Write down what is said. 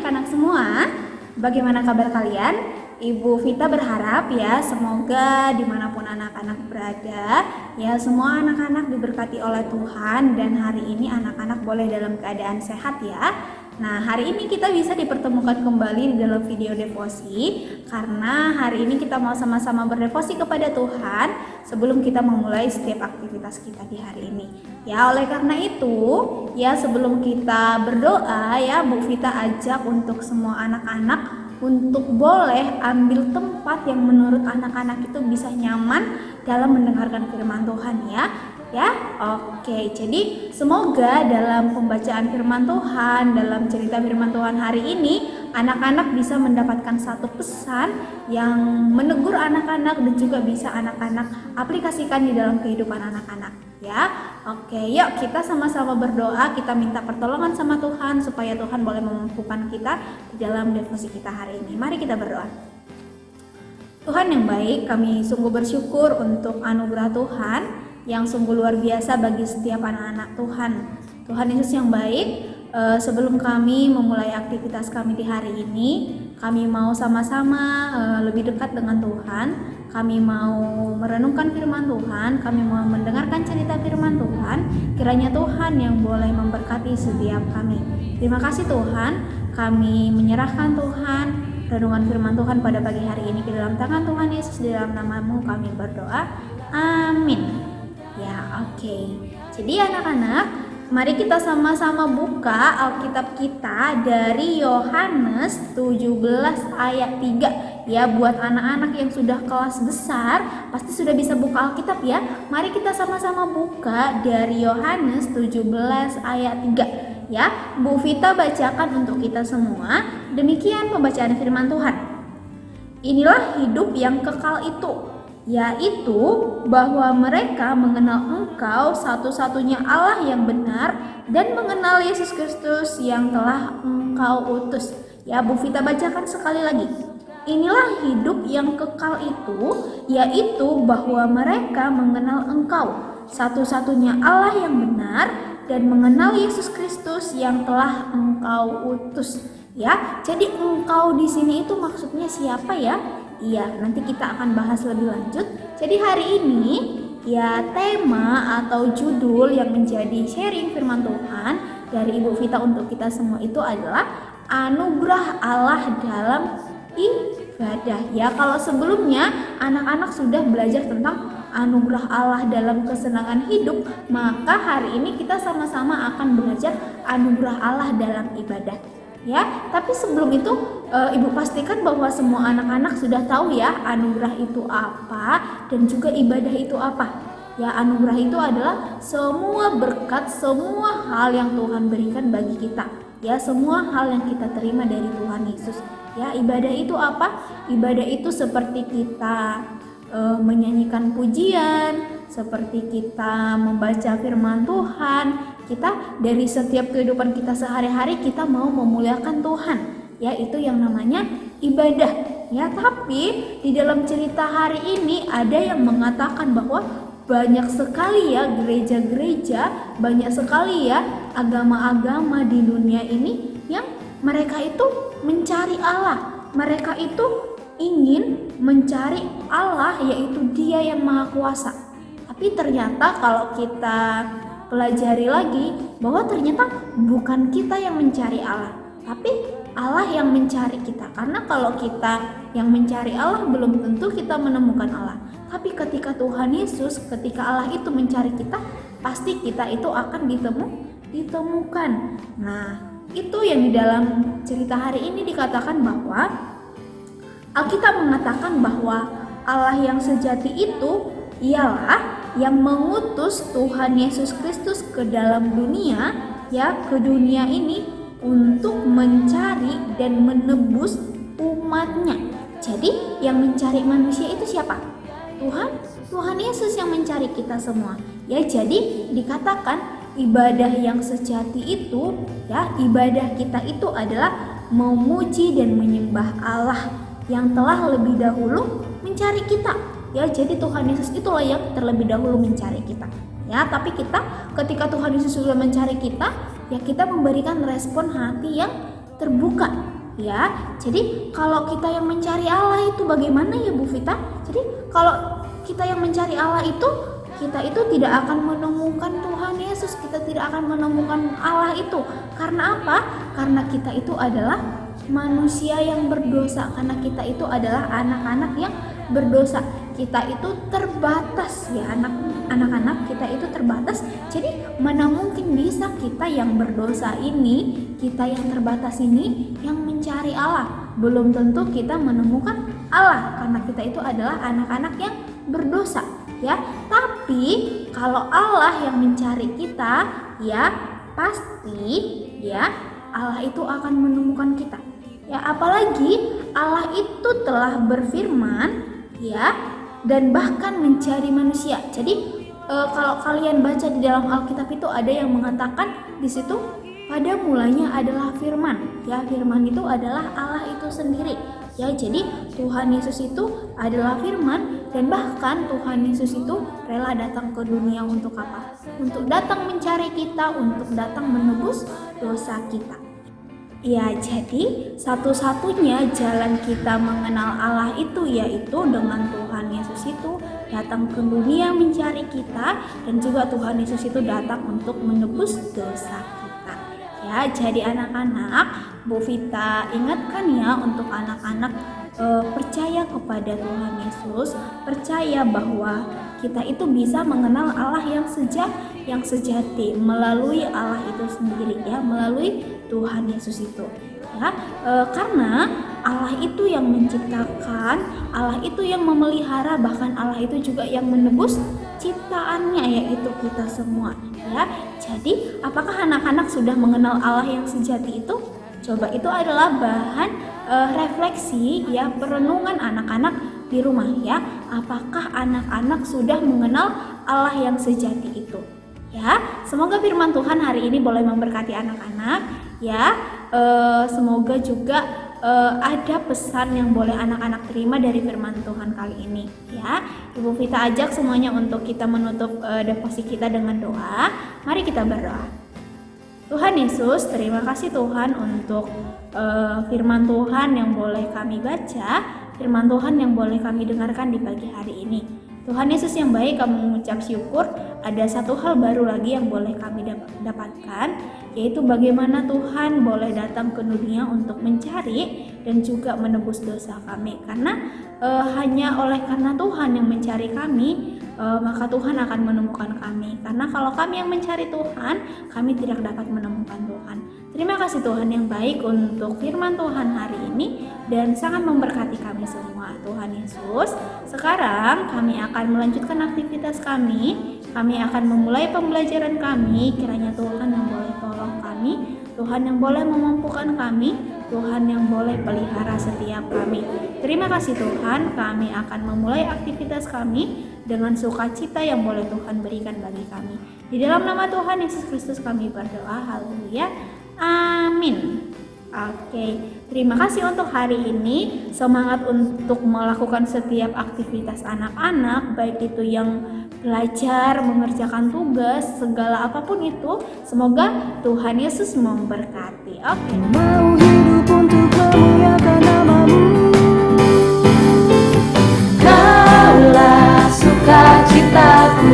anak-anak semua, bagaimana kabar kalian? Ibu Vita berharap ya semoga dimanapun anak-anak berada ya semua anak-anak diberkati oleh Tuhan dan hari ini anak-anak boleh dalam keadaan sehat ya. Nah, hari ini kita bisa dipertemukan kembali di dalam video devosi karena hari ini kita mau sama-sama berdevosi kepada Tuhan sebelum kita memulai setiap aktivitas kita di hari ini. Ya, oleh karena itu, ya sebelum kita berdoa ya Bu Vita ajak untuk semua anak-anak untuk boleh ambil tempat yang menurut anak-anak itu bisa nyaman dalam mendengarkan firman Tuhan ya. Ya, oke. Jadi semoga dalam pembacaan firman Tuhan, dalam cerita firman Tuhan hari ini, anak-anak bisa mendapatkan satu pesan yang menegur anak-anak dan juga bisa anak-anak aplikasikan di dalam kehidupan anak-anak. Ya, oke. Yuk kita sama-sama berdoa, kita minta pertolongan sama Tuhan supaya Tuhan boleh memampukan kita di dalam devosi kita hari ini. Mari kita berdoa. Tuhan yang baik, kami sungguh bersyukur untuk anugerah Tuhan yang sungguh luar biasa bagi setiap anak-anak Tuhan. Tuhan Yesus yang baik, sebelum kami memulai aktivitas kami di hari ini, kami mau sama-sama lebih dekat dengan Tuhan. Kami mau merenungkan firman Tuhan, kami mau mendengarkan cerita firman Tuhan. Kiranya Tuhan yang boleh memberkati setiap kami. Terima kasih Tuhan, kami menyerahkan Tuhan renungan firman Tuhan pada pagi hari ini ke dalam tangan Tuhan Yesus. Di dalam nama-Mu kami berdoa. Amin. Ya, oke. Jadi anak-anak, mari kita sama-sama buka Alkitab kita dari Yohanes 17 ayat 3. Ya, buat anak-anak yang sudah kelas besar, pasti sudah bisa buka Alkitab ya. Mari kita sama-sama buka dari Yohanes 17 ayat 3. Ya, Bu Vita bacakan untuk kita semua. Demikian pembacaan firman Tuhan. Inilah hidup yang kekal itu, yaitu bahwa mereka mengenal Engkau satu-satunya Allah yang benar dan mengenal Yesus Kristus yang telah Engkau utus. Ya, Bu Vita bacakan sekali lagi. Inilah hidup yang kekal itu, yaitu bahwa mereka mengenal Engkau satu-satunya Allah yang benar dan mengenal Yesus Kristus yang telah Engkau utus. Ya, jadi Engkau di sini itu maksudnya siapa ya? Iya, nanti kita akan bahas lebih lanjut. Jadi hari ini ya tema atau judul yang menjadi sharing firman Tuhan dari Ibu Vita untuk kita semua itu adalah anugerah Allah dalam ibadah. Ya, kalau sebelumnya anak-anak sudah belajar tentang anugerah Allah dalam kesenangan hidup, maka hari ini kita sama-sama akan belajar anugerah Allah dalam ibadah. Ya, tapi sebelum itu Ibu pastikan bahwa semua anak-anak sudah tahu ya anugerah itu apa dan juga ibadah itu apa. Ya, anugerah itu adalah semua berkat, semua hal yang Tuhan berikan bagi kita. Ya, semua hal yang kita terima dari Tuhan Yesus. Ya, ibadah itu apa? Ibadah itu seperti kita menyanyikan pujian, seperti kita membaca firman Tuhan. Kita dari setiap kehidupan kita sehari-hari kita mau memuliakan Tuhan, ya itu yang namanya ibadah. Ya, tapi di dalam cerita hari ini ada yang mengatakan bahwa banyak sekali ya gereja-gereja, banyak sekali ya agama-agama di dunia ini yang mereka itu mencari Allah. Mereka itu ingin mencari Allah, yaitu Dia yang Maha Kuasa. Tapi ternyata kalau kita pelajari lagi bahwa ternyata bukan kita yang mencari Allah, tapi Allah yang mencari kita. Karena kalau kita yang mencari Allah belum tentu kita menemukan Allah. Tapi ketika Tuhan Yesus, ketika Allah itu mencari kita, pasti kita itu akan ditemukan. Nah, itu yang di dalam cerita hari ini dikatakan bahwa Alkitab mengatakan bahwa Allah yang sejati itu ialah yang mengutus Tuhan Yesus Kristus ke dalam dunia, ya ke dunia ini untuk mencari dan menebus umatnya. Jadi yang mencari manusia itu siapa? Tuhan Yesus yang mencari kita semua. Ya, jadi dikatakan ibadah yang sejati itu, ya ibadah kita itu adalah memuji dan menyembah Allah yang telah lebih dahulu mencari kita. Ya, jadi Tuhan Yesus itulah yang terlebih dahulu mencari kita. Ya, tapi kita ketika Tuhan Yesus sudah mencari kita, ya kita memberikan respon hati yang terbuka. ya. Jadi kalau kita yang mencari Allah itu bagaimana ya Bu Vita? Jadi kalau kita yang mencari Allah itu, kita itu tidak akan menemukan Tuhan Yesus, kita tidak akan menemukan Allah itu. Karena apa? Karena kita itu adalah manusia yang berdosa, karena kita itu adalah anak-anak yang berdosa. Kita itu terbatas ya, anak-anak kita itu terbatas. Jadi mana mungkin bisa kita yang berdosa ini, kita yang terbatas ini yang mencari Allah? Belum tentu kita menemukan Allah karena kita itu adalah anak-anak yang berdosa ya. Tapi kalau Allah yang mencari kita ya, pasti ya Allah itu akan menemukan kita. Ya, apalagi Allah itu telah berfirman ya, dan bahkan mencari manusia. Jadi kalau kalian baca di dalam Alkitab itu ada yang mengatakan di situ pada mulanya adalah firman. Ya, firman itu adalah Allah itu sendiri. Ya, jadi Tuhan Yesus itu adalah firman, dan bahkan Tuhan Yesus itu rela datang ke dunia untuk apa? Untuk datang mencari kita, untuk datang menebus dosa kita. Ya, jadi satu-satunya jalan kita mengenal Allah itu yaitu dengan Tuhan Yesus itu datang ke dunia mencari kita, dan juga Tuhan Yesus itu datang untuk menebus dosa kita. Ya, jadi anak-anak, Bu Vita ingatkan ya untuk anak-anak percaya kepada Tuhan Yesus, percaya bahwa kita itu bisa mengenal Allah yang sejati melalui Allah itu sendiri ya, melalui Tuhan Yesus itu ya. Karena Allah itu yang menciptakan, Allah itu yang memelihara, bahkan Allah itu juga yang menebus ciptaannya, yaitu kita semua ya. Jadi apakah anak-anak sudah mengenal Allah yang sejati itu? Coba, itu adalah bahan refleksi ya, perenungan anak-anak di rumah ya. Apakah anak-anak sudah mengenal Allah yang sejati itu? Ya, semoga firman Tuhan hari ini boleh memberkati anak-anak ya. Semoga juga ada pesan yang boleh anak-anak terima dari firman Tuhan kali ini ya. Ibu Vita ajak semuanya untuk kita menutup devosi kita dengan doa. Mari kita berdoa. Tuhan Yesus, terima kasih Tuhan untuk firman Tuhan yang boleh kami baca, firman Tuhan yang boleh kami dengarkan di pagi hari ini. Tuhan Yesus yang baik, kami mengucap syukur ada satu hal baru lagi yang boleh kami dapatkan, yaitu bagaimana Tuhan boleh datang ke dunia untuk mencari dan juga menebus dosa kami. Karena hanya oleh karena Tuhan yang mencari kami, maka Tuhan akan menemukan kami. Karena kalau kami yang mencari Tuhan, kami tidak dapat menemukan Tuhan. Terima kasih Tuhan yang baik untuk firman Tuhan hari ini, dan sangat memberkati kami semua. Tuhan Yesus, sekarang kami akan melanjutkan aktivitas kami akan memulai pembelajaran kami. Kiranya Tuhan yang boleh tolong kami, Tuhan yang boleh memampukan kami, Tuhan yang boleh pelihara setiap kami. Terima kasih Tuhan, kami akan memulai aktivitas kami dengan sukacita yang boleh Tuhan berikan bagi kami. Di dalam nama Tuhan Yesus Kristus kami berdoa, haleluya, amin. Oke, terima kasih untuk hari ini. Semangat untuk melakukan setiap aktivitas anak-anak, baik itu yang belajar, mengerjakan tugas, segala apapun itu. Semoga Tuhan Yesus memberkati. Oke. Mau hidup untuk memuliakan nama-Mu. Kaulah sukacitaku,